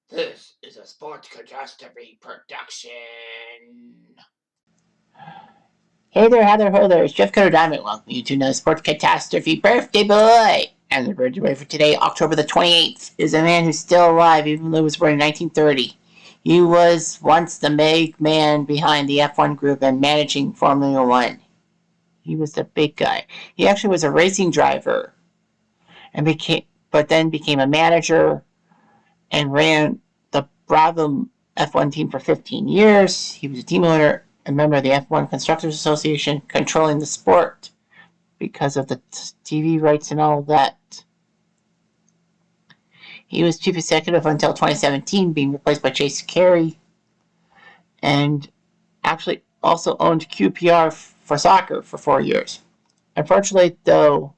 This is a Sports Catastrophe production. Hey there, Heather, ho there. It's Jeff Cutter Diamond. Welcome you to another Sports Catastrophe birthday boy. And the birthday for today, October the 28th, is a man who's still alive, even though he was born in 1930. He was once the big man behind the F1 group and managing Formula One. He was the big guy. He actually was a racing driver, but then became a manager and ran the Brabham F1 team for 15 years. He was a team owner, a member of the F1 Constructors Association, controlling the sport because of the TV rights and all that. He was chief executive until 2017, being replaced by Chase Carey, and actually also owned QPR for soccer for 4 years. Unfortunately, though,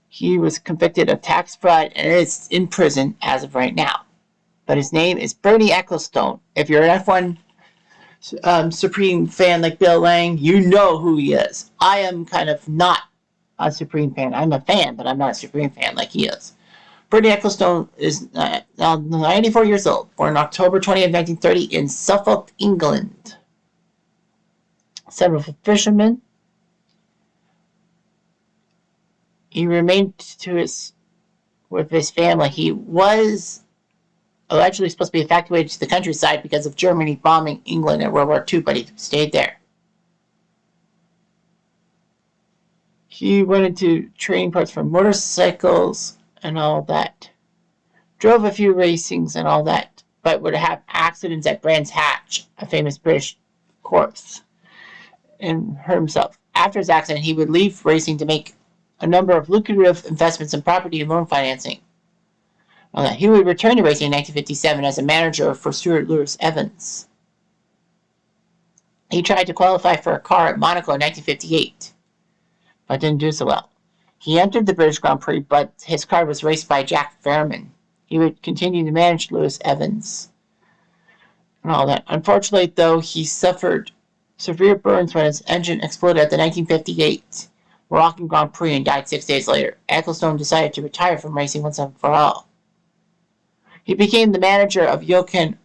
he was convicted of tax fraud and is in prison as of right now. But his name is Bernie Ecclestone. If you're an F1 Supreme fan like Bill Lang, you know who he is. I am kind of not a Supreme fan. I'm a fan, but I'm not a Supreme fan like he is. Bernie Ecclestone is now 94 years old, born October 20th, 1930 in Suffolk, England. Several fishermen. He remained with his family. He was allegedly supposed to be evacuated to the countryside because of Germany bombing England in World War II, but he stayed there. He went into training parts for motorcycles and all that. Drove a few racings and all that, but would have accidents at Brands Hatch, a famous British course, and hurt himself. After his accident, he would leave racing to make a number of lucrative investments in property and loan financing. He would return to racing in 1957 as a manager for Stuart Lewis Evans. He tried to qualify for a car at Monaco in 1958, but didn't do so well. He entered the British Grand Prix, but his car was raced by Jack Fairman. He would continue to manage Lewis Evans and all that. Unfortunately, though, he suffered severe burns when his engine exploded at the 1958 Moroccan Grand Prix and died 6 days later. Ecclestone decided to retire from racing once and for all. He became the manager of Jochen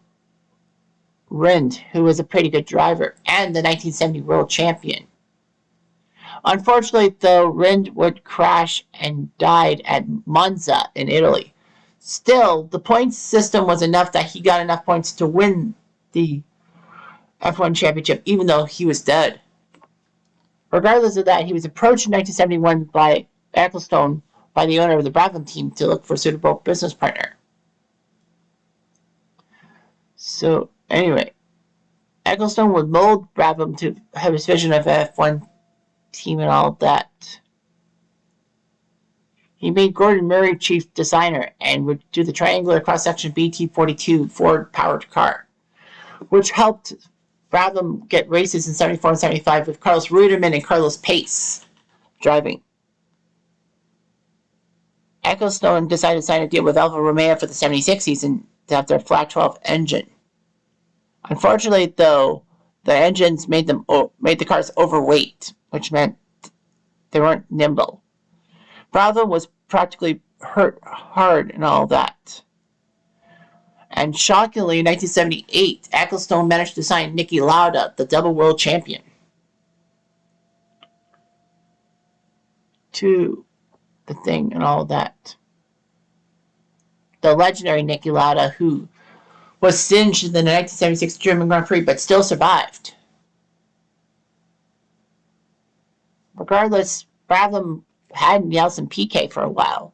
Rindt, who was a pretty good driver, and the 1970 world champion. Unfortunately, though, Rindt would crash and died at Monza in Italy. Still, the points system was enough that he got enough points to win the F1 championship, even though he was dead. Regardless of that, he was approached in 1971 by Ecclestone by the owner of the Brabham team to look for a suitable business partner. So, anyway, Ecclestone would mold Brabham to have his vision of F1 team and all that. He made Gordon Murray chief designer and would do the triangular cross-section BT-42 Ford-powered car, which helped Brabham get races in 74 and 75 with Carlos Reutemann and Carlos Pace driving. Ecclestone decided to sign a deal with Alfa Romeo for the 76 season to have their flat 12 engine. Unfortunately, though, the engines made the cars overweight, which meant they weren't nimble. Brabham was practically hurt hard and all that. And shockingly, in 1978, Ecclestone managed to sign Niki Lauda, the double world champion, to the thing and all that. The legendary Niki Lauda, who was singed in the 1976 German Grand Prix, but still survived. Regardless, Brabham had Nelson Piquet for a while.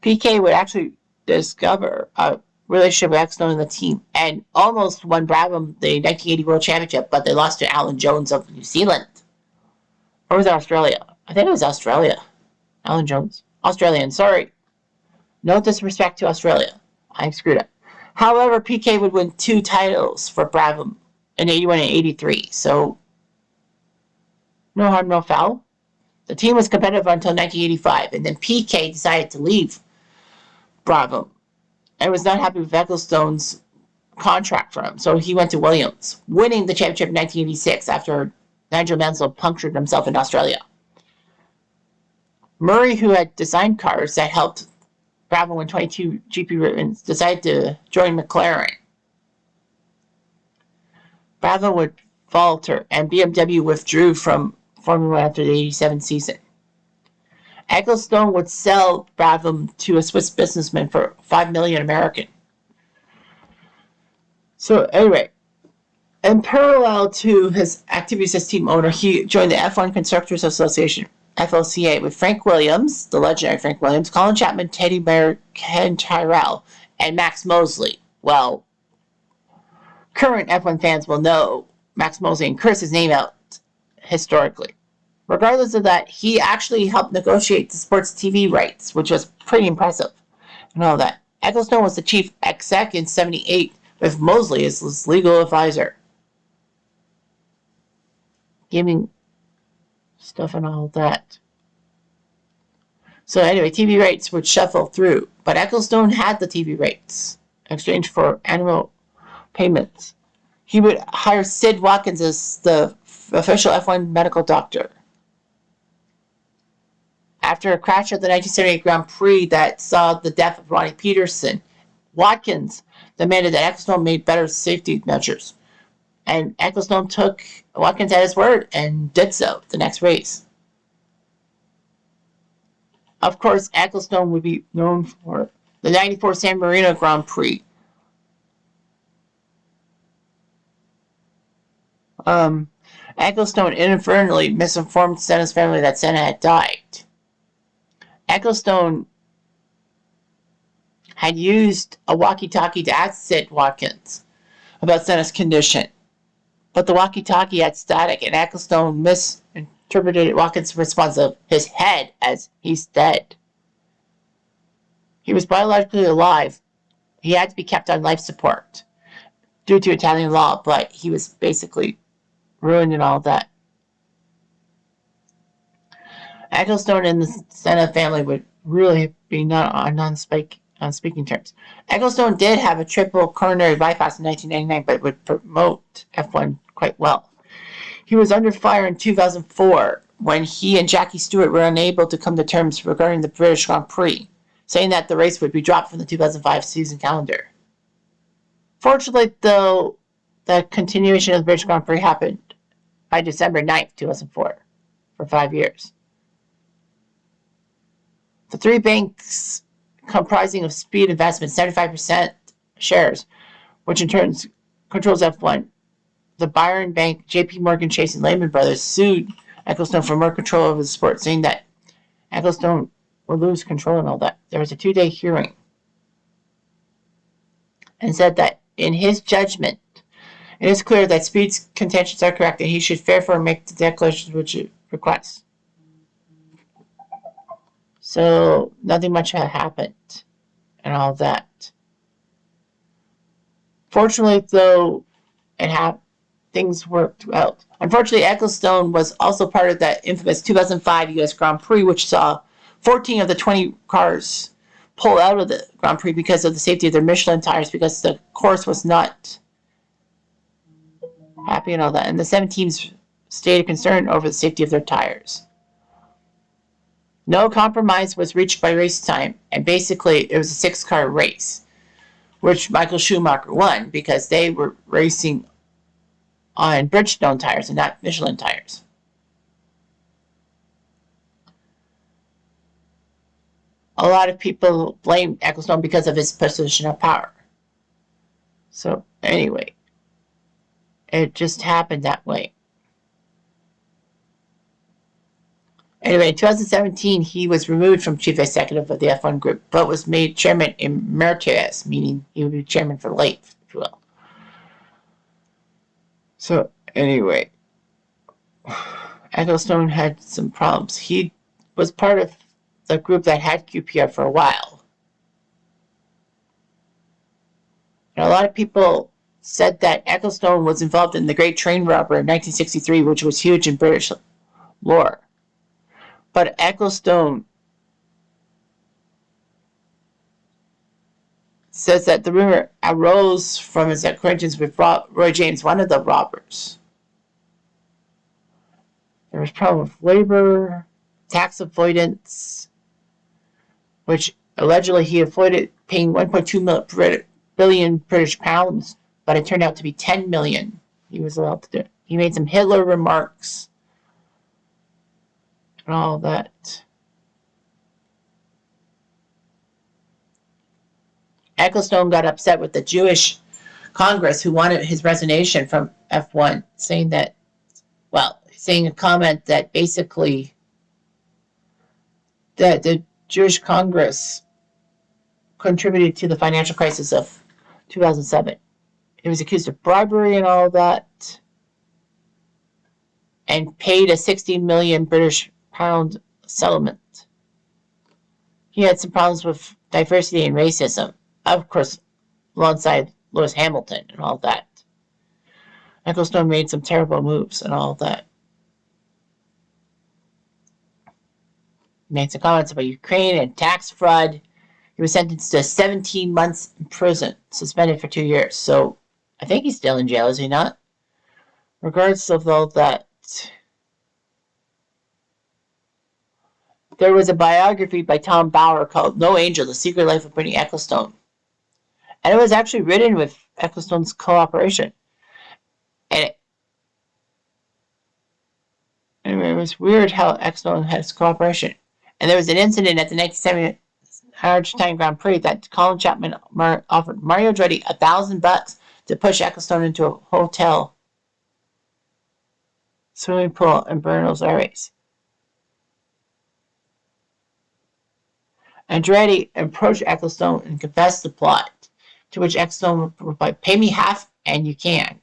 Piquet would actually discover a relationship with Ecclestone and the team, and almost won Brabham the 1980 World Championship, but they lost to Alan Jones of New Zealand. Or was it Australia? I think it was Australia. Alan Jones. Australian, sorry. No disrespect to Australia. I screwed up. However, Piquet would win 2 titles for Brabham in 81 and 83, so no harm, no foul. The team was competitive until 1985, and then Piquet decided to leave Brabham and was not happy with Ecclestone's contract for him, so he went to Williams, winning the championship in 1986 after Nigel Mansell punctured himself in Australia. Murray, who had designed cars that helped Brabham won 22 GP wins, decided to join McLaren. Brabham would falter, and BMW withdrew from Formula 1 after the 87 season. Ecclestone would sell Brabham to a Swiss businessman for $5 million American. So anyway, in parallel to his activities as team owner, he joined the F1 Constructors Association, FLCA, with Frank Williams, the legendary Frank Williams, Colin Chapman, Teddy Bear, Ken Tyrrell, and Max Mosley. Well, current F1 fans will know Max Mosley and curse his name out historically. Regardless of that, he actually helped negotiate the sports TV rights, which was pretty impressive and all that. Ecclestone was the chief exec in 78, with Mosley as his legal advisor, giving stuff and all that. So anyway, TV rights would shuffle through, but Ecclestone had the TV rights in exchange for annual payments. He would hire Sid Watkins as the official F1 medical doctor. After a crash at the 1978 Grand Prix that saw the death of Ronnie Peterson, Watkins demanded that Ecclestone made better safety measures. And Ecclestone took Watkins at his word and did so the next race. Of course, Ecclestone would be known for the 94 San Marino Grand Prix. Ecclestone inadvertently misinformed Senna's family that Senna had died. Ecclestone had used a walkie-talkie to ask Sid Watkins about Senna's condition, but the walkie-talkie had static, and Ecclestone misinterpreted Watkins' response of his head as he's dead. He was biologically alive. He had to be kept on life support due to Italian law, but he was basically ruined and all that. Ecclestone and the Senna family would really be not on speaking terms. Ecclestone did have a triple coronary bypass in 1999, but would promote F1 quite well. He was under fire in 2004 when he and Jackie Stewart were unable to come to terms regarding the British Grand Prix, saying that the race would be dropped from the 2005 season calendar. Fortunately, though, the continuation of the British Grand Prix happened by December 9th, 2004, for 5 years. The three banks comprising of Speed Investment, 75% shares, which in turn controls F1. The Byron Bank, JP Morgan Chase, and Lehman Brothers sued Ecclestone for more control over the sport, saying that Ecclestone would lose control and all that. There was a 2-day hearing and said that in his judgment, it is clear that Speed's contentions are correct and he should therefore make the declarations which it requests. So nothing much had happened and all that. Fortunately, though, things worked out. Unfortunately, Ecclestone was also part of that infamous 2005 U.S. Grand Prix, which saw 14 of the 20 cars pull out of the Grand Prix because of the safety of their Michelin tires, because the course was not happy and all that. And the 7 teams stated concern over the safety of their tires. No compromise was reached by race time, and basically it was a 6-car race, which Michael Schumacher won because they were racing on Bridgestone tires and not Michelin tires. A lot of people blame Ecclestone because of his position of power. So anyway, it just happened that way. Anyway, in 2017, he was removed from chief executive of the F1 group, but was made chairman emeritus, meaning he would be chairman for life, if you will. So anyway, Ecclestone had some problems. He was part of the group that had QPR for a while. And a lot of people said that Ecclestone was involved in the Great Train Robbery in 1963, which was huge in British lore. But Ecclestone says that the rumor arose from his acquaintance with Roy James, one of the robbers. There was problem with labor, tax avoidance, which Allegedly, he avoided paying 1.2 billion British pounds, but it turned out to be 10 million. He was allowed to do it. He made some Hitler remarks and all that. Ecclestone got upset with the Jewish Congress who wanted his resignation from F1, saying a comment that basically that the Jewish Congress contributed to the financial crisis of 2007. He was accused of bribery and all that, and paid a 60 million British pound settlement. He had some problems with diversity and racism, of course, alongside Lewis Hamilton and all that. Ecclestone made some terrible moves and all that. He made some comments about Ukraine and tax fraud. He was sentenced to 17 months in prison, suspended for 2 years. So I think he's still in jail, is he not? Regardless of all that, there was a biography by Tom Bauer called No Angel, The Secret Life of Bernie Ecclestone. And it was actually written with Ecclestone's cooperation. And it was weird how Ecclestone had his cooperation. And there was an incident at the 1970 Argentine Grand Prix that Colin Chapman offered Mario Andretti $1,000 to push Ecclestone into a hotel swimming pool in Buenos Aires. Andretti approached Ecclestone and confessed the plot, to which Ecclestone replied, "Pay me half and you can."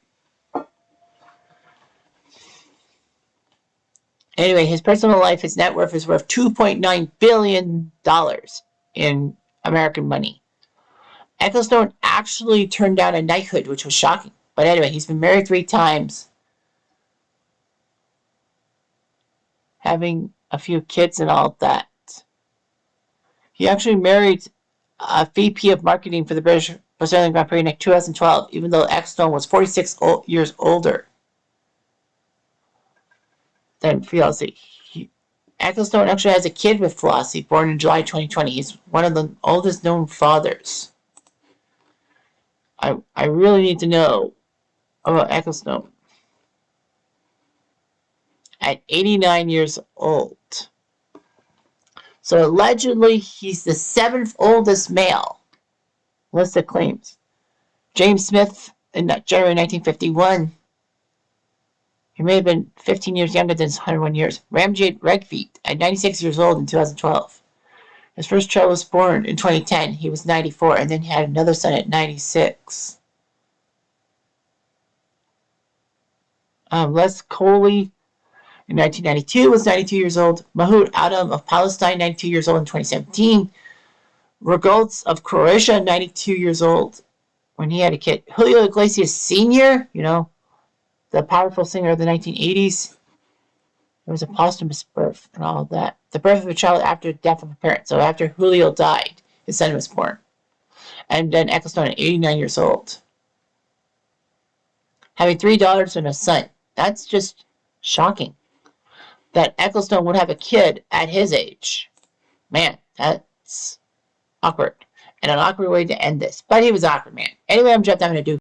Anyway, his personal life, his net worth is worth $2.9 billion in American money. Ecclestone actually turned down a knighthood, which was shocking. But anyway, he's been married 3 times, having a few kids and all that. He actually married a VP of marketing for the British Brazilian Grand Prix in 2012, even though Ecclestone was 46 years older than Flossie. Ecclestone actually has a kid with Flossie, born in July 2020. He's one of the oldest known fathers. I really need to know about Ecclestone. At 89 years old. So allegedly, he's the 7th oldest male. List of claims. James Smith in January 1951. He may have been 15 years younger than his 101 years. Ramjit Regfeet at 96 years old in 2012. His first child was born in 2010. He was 94, and then he had another son at 96. Les Coley in 1992 was 92 years old. Mahmoud Adam of Palestine, 92 years old in 2017. Rogolds of Croatia, 92 years old when he had a kid. Julio Iglesias Sr., the powerful singer of the 1980s. There was a posthumous birth and all of that. The birth of a child after the death of a parent. So after Julio died, his son was born. And then Ecclestone at 89 years old. Having 3 daughters and a son. That's just shocking. That Ecclestone would have a kid at his age. Man, that's awkward. And an awkward way to end this. But he was awkward, man. Anyway, I'm Jeff. I'm going to do